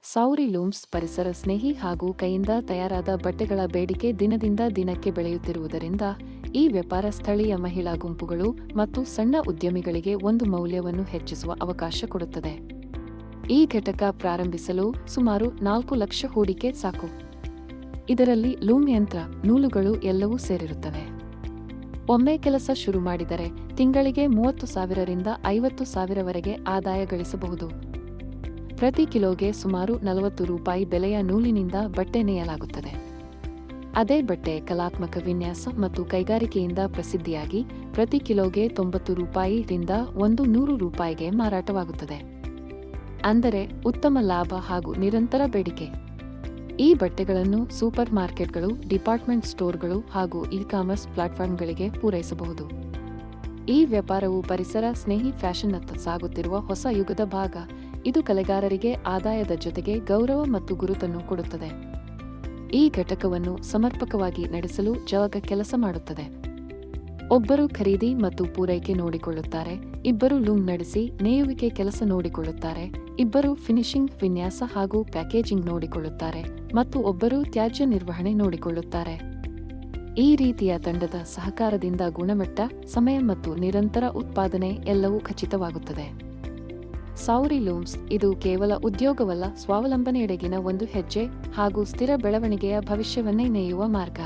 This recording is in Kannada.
ಸೌರಿ ಲೂಮ್ಸ್ ಪರಿಸರ ಸ್ನೇಹಿ ಹಾಗೂ ಕೈಯಿಂದ ತಯಾರಾದ ಬಟ್ಟೆಗಳ ಬೇಡಿಕೆ ದಿನದಿಂದ ದಿನಕ್ಕೆ ಬೆಳೆಯುತ್ತಿರುವುದರಿಂದ ಈ ವ್ಯಾಪಾರ ಸ್ಥಳೀಯ ಮಹಿಳಾ ಗುಂಪುಗಳು ಮತ್ತು ಸಣ್ಣ ಉದ್ಯಮಿಗಳಿಗೆ ಒಂದು ಮೌಲ್ಯವನ್ನು ಹೆಚ್ಚಿಸುವ ಅವಕಾಶ ಕೊಡುತ್ತದೆ. ಈ ಘಟಕ ಪ್ರಾರಂಭಿಸಲು ಸುಮಾರು 4 ಲಕ್ಷ ಹೂಡಿಕೆ ಸಾಕು. ಇದರಲ್ಲಿ ಲೂಮ್ ಯಂತ್ರ, ನೂಲುಗಳು ಎಲ್ಲವೂ ಸೇರಿರುತ್ತವೆ. ಒಮ್ಮೆ ಕೆಲಸ ಶುರು ಮಾಡಿದರೆ ತಿಂಗಳಿಗೆ 30,000 ರಿಂದ 50,000 ವರೆಗೆ ಆದಾಯ ಗಳಿಸಬಹುದು. ಪ್ರತಿ ಕಿಲೋಗೆ ಸುಮಾರು 40 ರೂಪಾಯಿ ಬೆಲೆಯ ನೂಲಿನಿಂದ ಬಟ್ಟೆ ನೇಯಲಾಗುತ್ತದೆ. ಅದೇ ಬಟ್ಟೆ ಕಲಾತ್ಮಕ ವಿನ್ಯಾಸ ಮತ್ತು ಕೈಗಾರಿಕೆಯಿಂದ ಪ್ರಸಿದ್ಧಿಯಾಗಿ ಪ್ರತಿ ಕಿಲೋಗೆ 90 ರೂಪಾಯಿ ರಿಂದ 100 ರೂಪಾಯಿಗೆ ಮಾರಾಟವಾಗುತ್ತದೆ. ಅಂದರೆ ಉತ್ತಮ ಲಾಭ ಹಾಗೂ ನಿರಂತರ ಬೇಡಿಕೆ. ಈ ಬಟ್ಟೆಗಳನ್ನು ಸೂಪರ್ ಮಾರ್ಕೆಟ್ಗಳು, ಡಿಪಾರ್ಟ್ಮೆಂಟ್ ಸ್ಟೋರ್ಗಳು ಹಾಗೂ ಇ-ಕಾಮರ್ಸ್ ಪ್ಲಾಟ್ಫಾರ್ಮ್ಗಳಿಗೆ ಪೂರೈಸಬಹುದು. ಈ ವ್ಯಾಪಾರವು ಪರಿಸರ ಸ್ನೇಹಿ ಫ್ಯಾಷನ್ನತ್ತ ಸಾಗುತ್ತಿರುವ ಹೊಸ ಯುಗದ ಭಾಗ. ಇದು ಕಲೆಗಾರರಿಗೆ ಆದಾಯದ ಜೊತೆಗೆ ಗೌರವ ಮತ್ತು ಗುರುತನ್ನು ಕೊಡುತ್ತದೆ. ಈ ಘಟಕವನ್ನು ಸಮರ್ಪಕವಾಗಿ ನಡೆಸಲು ಜಾಗ ಕೆಲಸ ಮಾಡುತ್ತದೆ. ಒಬ್ಬರು ಖರೀದಿ ಮತ್ತು ಪೂರೈಕೆ ನೋಡಿಕೊಳ್ಳುತ್ತಾರೆ, ಇಬ್ಬರು ಲೂಮ್ ನಡೆಸಿ ನೇಯುವಿಕೆ ಕೆಲಸ ನೋಡಿಕೊಳ್ಳುತ್ತಾರೆ, ಇಬ್ಬರು ಫಿನಿಶಿಂಗ್, ವಿನ್ಯಾಸ ಹಾಗೂ ಪ್ಯಾಕೇಜಿಂಗ್ ನೋಡಿಕೊಳ್ಳುತ್ತಾರೆ ಮತ್ತು ಒಬ್ಬರು ತ್ಯಾಜ್ಯ ನಿರ್ವಹಣೆ ನೋಡಿಕೊಳ್ಳುತ್ತಾರೆ. ಈ ರೀತಿಯ ತಂಡದ ಸಹಕಾರದಿಂದ ಗುಣಮಟ್ಟ, ಸಮಯ ಮತ್ತು ನಿರಂತರ ಉತ್ಪಾದನೆ ಎಲ್ಲವೂ ಖಚಿತವಾಗುತ್ತದೆ. ಸೌರಿ ಲೂಮ್ಸ್ ಇದು ಕೇವಲ ಉದ್ಯೋಗವಲ್ಲ, ಸ್ವಾವಲಂಬನೆಯೆಡೆಗಿನ ಒಂದು ಹೆಜ್ಜೆ ಹಾಗೂ ಸ್ಥಿರ ಬೆಳವಣಿಗೆಯ ಭವಿಷ್ಯವನ್ನೇ ನೇಯುವ ಮಾರ್ಗ.